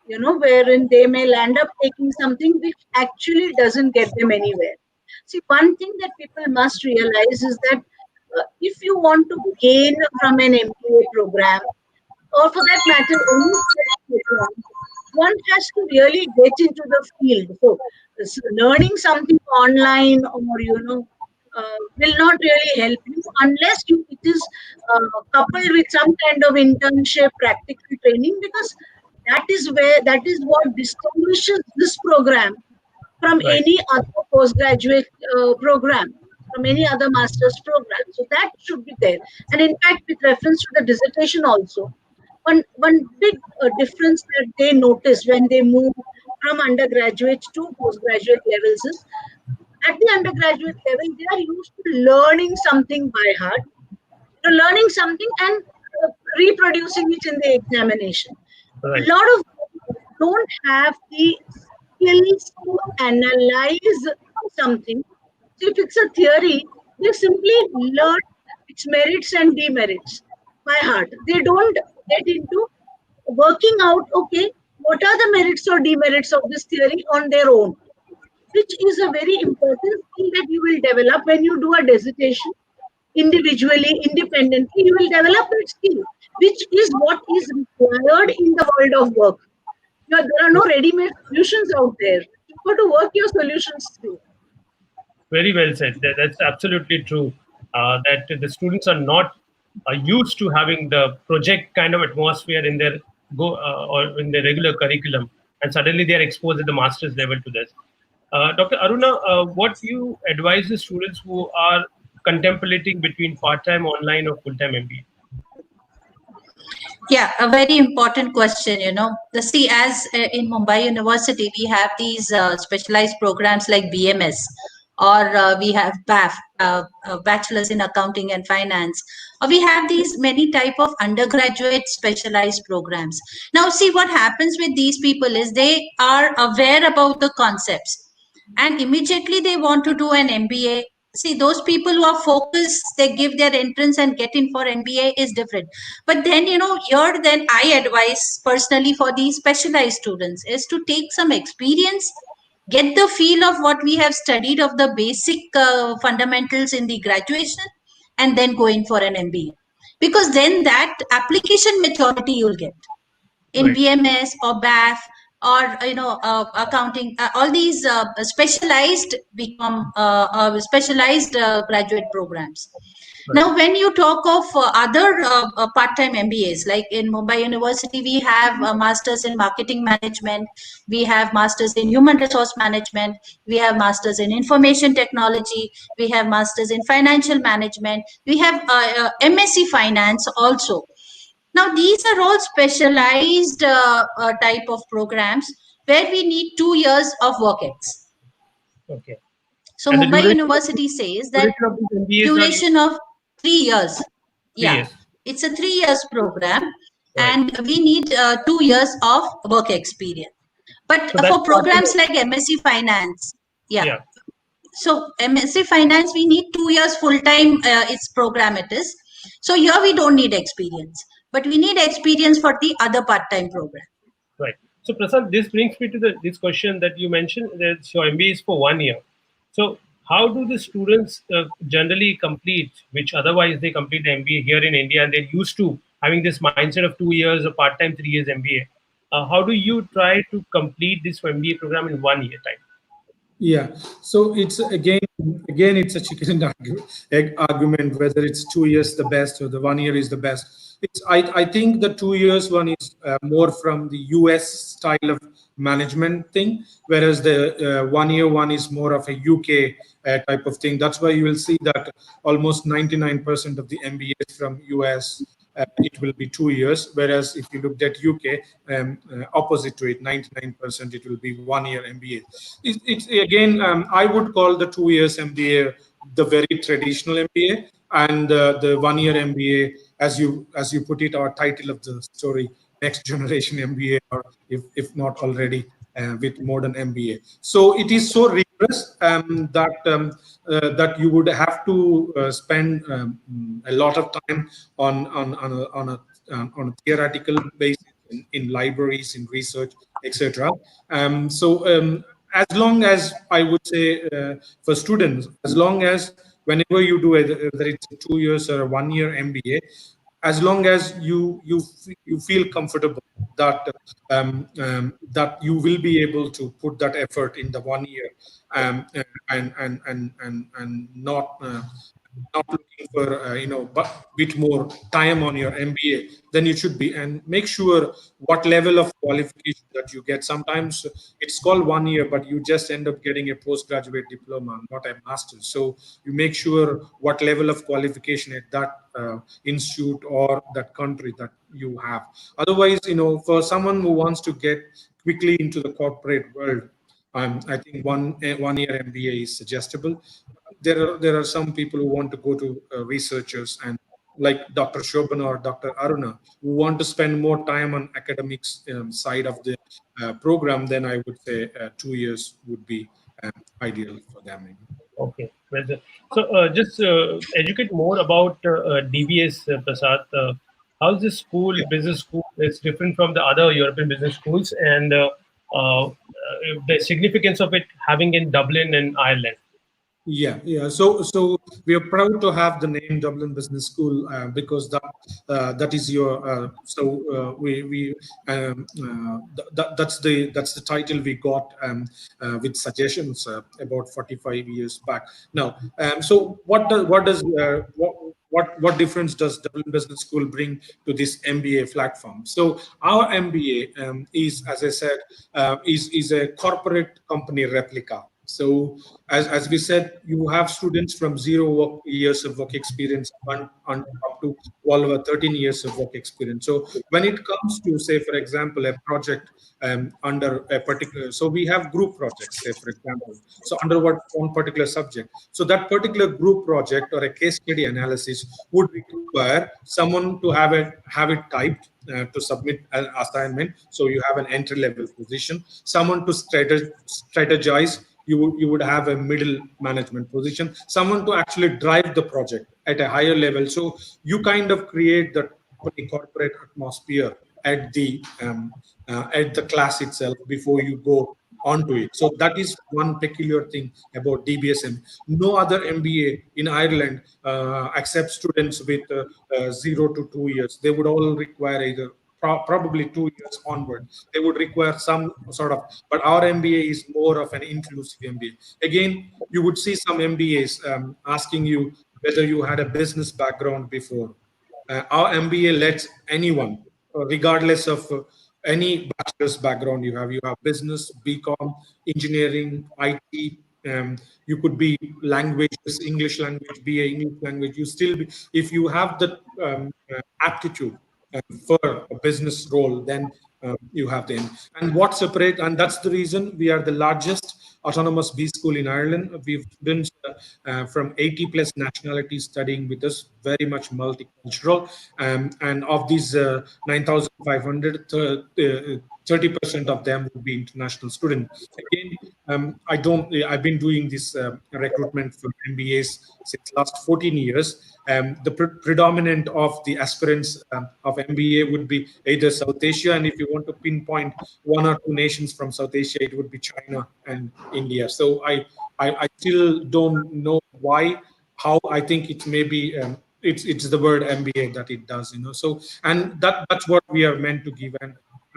wherein they may land up taking something which actually doesn't get them anywhere. See, one thing that people must realize is that if you want to gain from an MBA program, or for that matter, any program, one has to really get into the field. So learning something online or will not really help you unless it is coupled with some kind of internship, practical training, because that is what distinguishes this program from Right. any other postgraduate program, from any other master's program. So that should be there. And in fact, with reference to the dissertation also, one big difference that they notice when they move from undergraduate to postgraduate levels is at the undergraduate level, they are used to learning something by heart, learning something and reproducing it in the examination. Right. A lot of them don't have the skills to analyze something. So if it's a theory, they simply learn its merits and demerits by heart. They don't get into working out, okay, what are the merits or demerits of this theory on their own, which is a very important thing that you will develop when you do a dissertation individually, independently. You will develop that skill, which is what is required in the world of work. There are no ready-made solutions out there. You've got to work your solutions through. Very well said. That's absolutely true. That the students are not used to having the project kind of atmosphere in their or in their regular curriculum, and suddenly they are exposed at the master's level to this. Dr. Aruna, what do you advise the students who are contemplating between part-time online or full-time MBA? Yeah, a very important question. See, as in Mumbai University, we have these specialized programs like BMS, or we have BAF, Bachelor's in Accounting and Finance, or we have these many type of undergraduate specialized programs. Now, see, what happens with these people is they are aware about the concepts, and immediately they want to do an MBA see, those people who are focused, they give their entrance and get in for MBA is different. But then, here then I advise personally for these specialized students is to take some experience, get the feel of what we have studied of the basic fundamentals in the graduation, and then go in for an MBA. Because then that application maturity you'll get in Right. BMS or BAF or accounting, all these specialized become specialized graduate programs. Right. Now, when you talk of other part-time MBAs, like in Mumbai University, we have a masters in marketing management, we have masters in human resource management, we have masters in information technology, we have masters in financial management, we have MSc finance also. Now, these are all specialized type of programs where we need 2 years of work ex. Okay. So And the Mumbai duration of, University says that duration of these MBAs are duration of 3 years. 3 years. Yeah, it's a 3 years program, Right. and we need 2 years of work experience. But So that's for part programs of, like MSc Finance, yeah. yeah. So MSc Finance, we need 2 years full time. Its program it is. So here we don't need experience, but we need experience for the other part time program. Right. So, Prasad, this brings me to this question that you mentioned that your MBA is for 1 year. So, how do the students generally complete, which otherwise they complete the MBA here in India and they're used to having this mindset of 2 years or part time 3 years MBA? How do you try to complete this MBA program in 1 year time? Yeah. So it's again, it's a chicken and egg argument whether it's 2 years the best or the 1 year is the best. I think the 2 years one is more from the US style of management thing, whereas the 1 year one is more of a UK type of thing. That's why you will see that almost 99% of the MBAs from US, it will be 2 years. Whereas if you looked at UK, opposite to it, 99% it will be 1 year MBA. It's again, I would call the 2 years MBA the very traditional MBA, and the 1 year MBA, as you put it, our title of the story, next generation MBA, or if not already with modern MBA. So it is so rigorous that you would have to spend a lot of time on a theoretical basis in libraries, in research, etc. As long as I would say for students, as long as whenever you do it, whether it's 2 years or a 1 year MBA, as long as you feel comfortable that that you will be able to put that effort in the 1 year, and not looking for but bit more time on your MBA, then you should be, and make sure what level of qualification that you get. Sometimes it's called 1 year, but you just end up getting a postgraduate diploma, not a master's. So you make sure what level of qualification at that institute or that country that you have. Otherwise, for someone who wants to get quickly into the corporate world, I think 1 year MBA is suggestible. There are some people who want to go to researchers, and like Dr. Shobana or Dr. Aruna, who want to spend more time on academics side of the program. Then I would say 2 years would be ideal for them. Okay. Well, so just educate more about DBS, Prasad. How's this school, Yeah. business school, is different from the other European business schools, and the significance of it having in Dublin and Ireland? Yeah. So we are proud to have the name Dublin Business School because that is your we that's the title we got with suggestions about 45 years back. Now, so what difference does Dublin Business School bring to this MBA platform? So our MBA is, as I said, is a corporate company replica. So as we said, you have students from 0 years of work experience on up to 12 or 13 years of work experience. So when it comes to, say, for example, a project under a particular, so we have group projects, say, for example, so under one particular subject. So that particular group project or a case study analysis would require someone to have it typed to submit an assignment. So you have an entry level position, someone to strategize you would have a middle management position, someone to actually drive the project at a higher level. So you kind of create the corporate atmosphere at the class itself before you go onto it. So that is one peculiar thing about DBSM. No other MBA in Ireland accepts students with 0 to 2 years. They would all require either probably 2 years onward. They would require some sort of, but our MBA is more of an inclusive MBA. Again, you would see some MBAs asking you whether you had a business background before. Our MBA lets anyone, regardless of any bachelor's background you have. You have business, BCom, engineering, IT. You could be languages, English language, BA English language. You still, if you have the aptitude for a business role, then you have them. And what separate, and that's the reason we are the largest autonomous B school in Ireland. We've students from 80 plus nationalities studying with us, very much multicultural. And of these 9,500, 30% of them would be international students. Again, I've been doing this recruitment for MBAs since last 14 years. The predominant of the aspirants of MBA would be either South Asia, and if you want to pinpoint one or two nations from South Asia, it would be China and India. So I still don't know why, how. I think it may be it's the word MBA that it does, So, and that's what we are meant to give.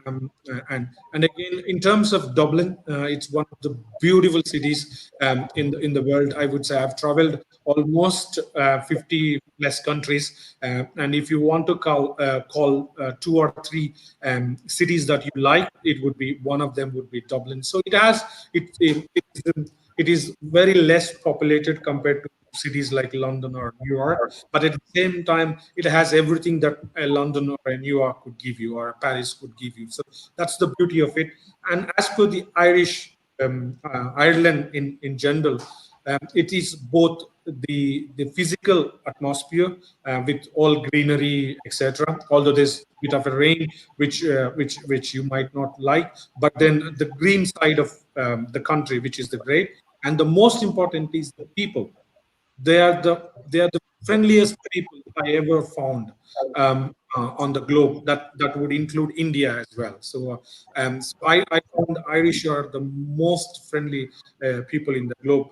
And again, in terms of Dublin, it's one of the beautiful cities in the world. I would say I've traveled almost 50 plus countries, and if you want to call 2 or 3 cities that you like, it would be one of them would be Dublin. So it is very less populated compared to cities like London or New York, but at the same time, it has everything that a London or a New York could give you, or a Paris could give you. So that's the beauty of it. And as per the Ireland in general, it is both the physical atmosphere with all greenery, etc. Although there's a bit of a rain, which you might not like, but then the green side of the country, which is the great. And the most important is the people. They are the friendliest people I ever found on the globe. That would include India as well. So I found Irish are the most friendly people in the globe.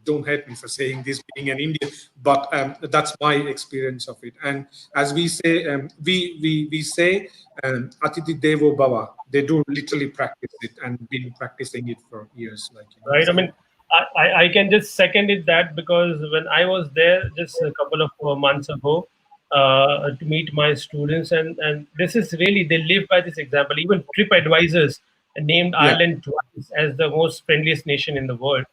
Don't hate me for saying this, being an Indian, but that's my experience of it. And as we say, we say Atiti Devo Bhava. They do literally practice it and been practicing it for years. Right. I mean, I can just second it that, because when I was there just a couple of months ago to meet my students, and this is really, they live by this example. Even trip advisors named Yeah. Ireland twice as the most friendliest nation in the world.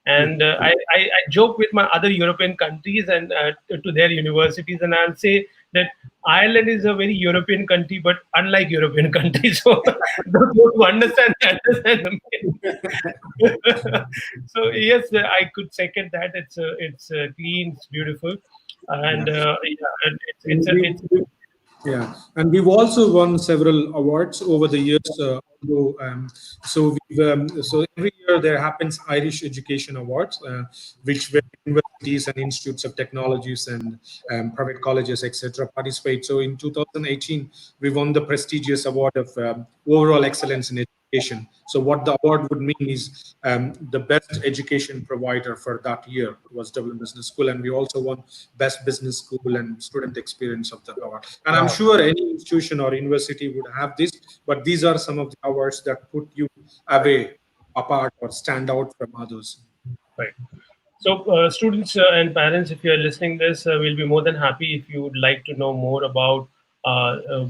Yeah. And I joke with my other European countries and to their universities, and I'll say that Ireland is a very European country, but unlike European countries. So those who understand, understand. So yes, I could second that. It's clean, it's beautiful, and yeah, and Yeah, and we've also won several awards over the years. So every year there happens Irish Education Awards, which where universities and institutes of technologies and private colleges, etc., participate. So in 2018, we won the prestigious award of overall excellence in education. So what the award would mean is the best education provider for that year was Dublin Business School, and we also won best business school and student experience of the award. And I'm sure any institution or university would have this, but these are some of the awards that put you away, apart, or stand out from others. right. So, students and parents, if you are listening this, we'll be more than happy if you would like to know more about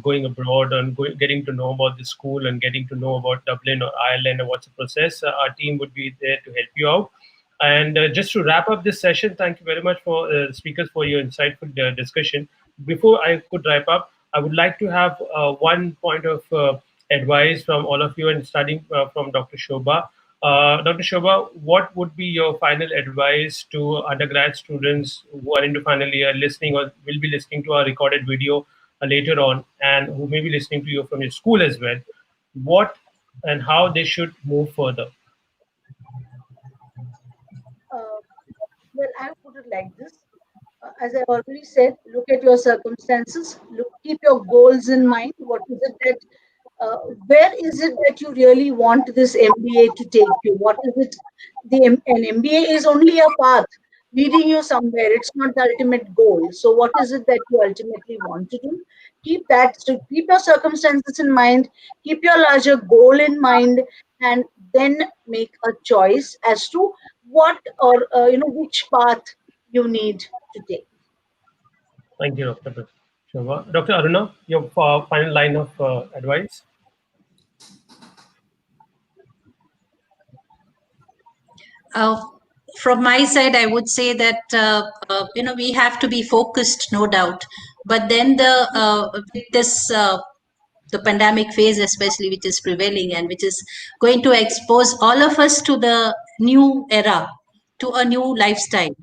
going abroad and getting to know about the school and getting to know about Dublin or Ireland or what's the process. Our team would be there to help you out. And just to wrap up this session, thank you very much for speakers for your insightful discussion. Before I could wrap up, I would like to have one point of advice from all of you, and starting from Dr. Shobha. Dr. Shobha, what would be your final advice to undergrad students who are into final year, listening or will be listening to our recorded video later on, and who may be listening to you from your school as well? What and how they should move further? like this. As I already said, look at your circumstances, keep your goals in mind. What is it that, where is it that you really want this MBA to take you? What is it? An MBA is only a path leading you somewhere. It's not the ultimate goal. So, what is it that you ultimately want to do? So keep your circumstances in mind, keep your larger goal in mind, and then make a choice as to what, or which path you need to take. Thank you, Dr. Shobha. Dr. Aruna, your final line of advice. Uh, from my side, I would say that we have to be focused, no doubt. But then with this the pandemic phase, especially, which is prevailing and which is going to expose all of us to the new era, to a new lifestyle.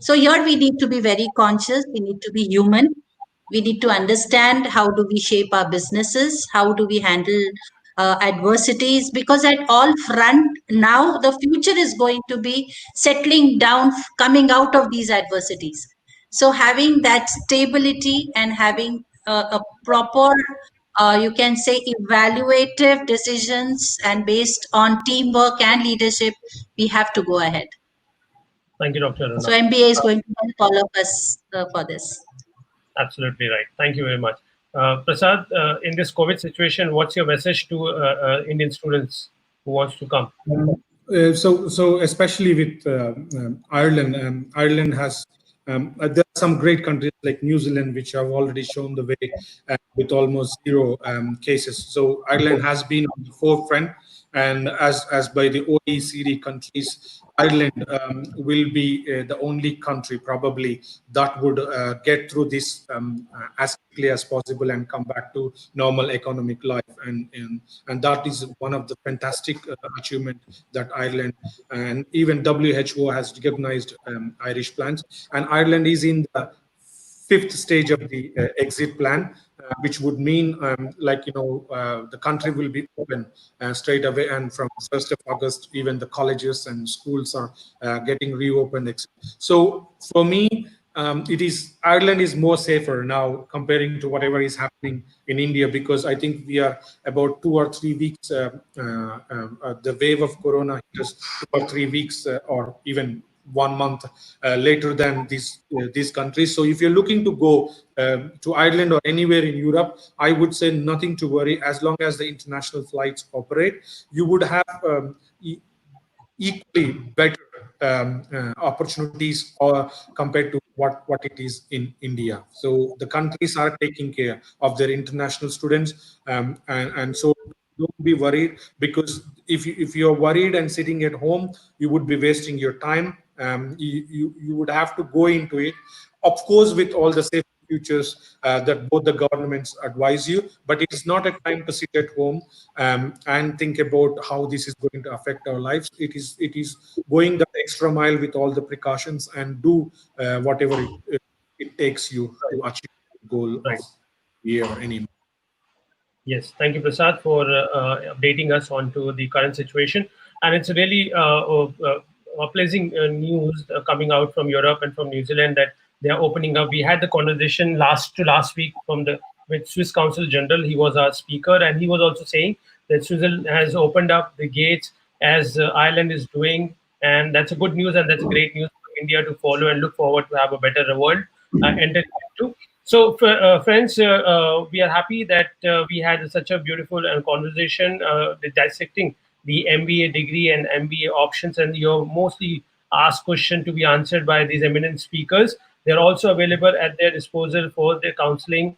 So here we need to be very conscious. We need to be human. We need to understand how do we shape our businesses, how do we handle adversities, because at all front now the future is going to be settling down, coming out of these adversities. So having that stability and having a proper you can say evaluative decisions and based on teamwork and leadership, we have to go ahead. Thank you, Dr. So Aruna. MBA is going to help all of us for this. Absolutely right. Thank you very much. Prasad, in this COVID situation, what's your message to Indian students who wants to come? So especially with Ireland, Ireland has there are some great countries like New Zealand which have already shown the way with almost zero cases. So Ireland has been on the forefront, and as by the OECD countries, Ireland will be the only country probably that would get through this as quickly as possible and come back to normal economic life. And that is one of the fantastic achievement that Ireland and even WHO has recognized Irish plans. And Ireland is in the fifth stage of the exit plan, which would mean the country will be open straight away, and from 1st of August even the colleges and schools are getting reopened. So for me, it is Ireland is more safer now comparing to whatever is happening in India, because I think we are about 2 or 3 weeks. The wave of corona hit us 2 or 3 weeks, or even 1 month later than these countries. So if you're looking to go to Ireland or anywhere in Europe, I would say nothing to worry. As long as the international flights operate, you would have equally better opportunities or compared to what it is in India. So the countries are taking care of their international students, and so don't be worried, because if you're worried and sitting at home, you would be wasting your time. You would have to go into it, of course, with all the safety features that both the governments advise you. But it is not a time to sit at home and think about how this is going to affect our lives. It is going the extra mile with all the precautions and do whatever it takes you to achieve the goal of Right. year or any. Yes, thank you, Prasad, for updating us onto the current situation. And it's really pleasing news coming out from Europe and from New Zealand that they are opening up. We had the conversation last week from the with Swiss Consul General. He was our speaker, and he was also saying that Switzerland has opened up the gates as Ireland is doing, and that's a good news, and that's great news for India to follow and look forward to have a better world enter into. So, friends, we are happy that we had such a beautiful conversation dissecting the MBA degree and MBA options, and your mostly asked question to be answered by these eminent speakers. They're also available at their disposal for their counseling,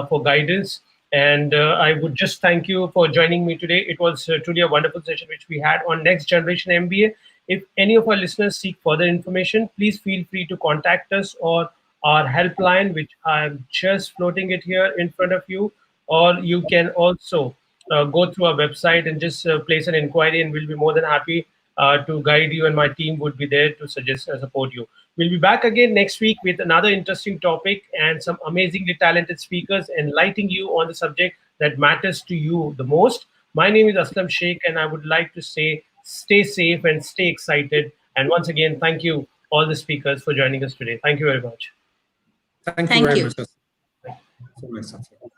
for guidance. And I would just thank you for joining me today. It was truly a wonderful session which we had on Next Generation MBA. If any of our listeners seek further information, please feel free to contact us or our helpline, which I'm just floating it here in front of you, or you can also go through our website and just place an inquiry, and we'll be more than happy to guide you, and my team would be there to suggest and support you. We'll be back again next week with another interesting topic and some amazingly talented speakers enlightening you on the subject that matters to you the most. My name is Asslam Shaikh, and I would like to say stay safe and stay excited. And once again, thank you all the speakers for joining us today. Thank you very much. Thank you Thank very you. much. So nice of you.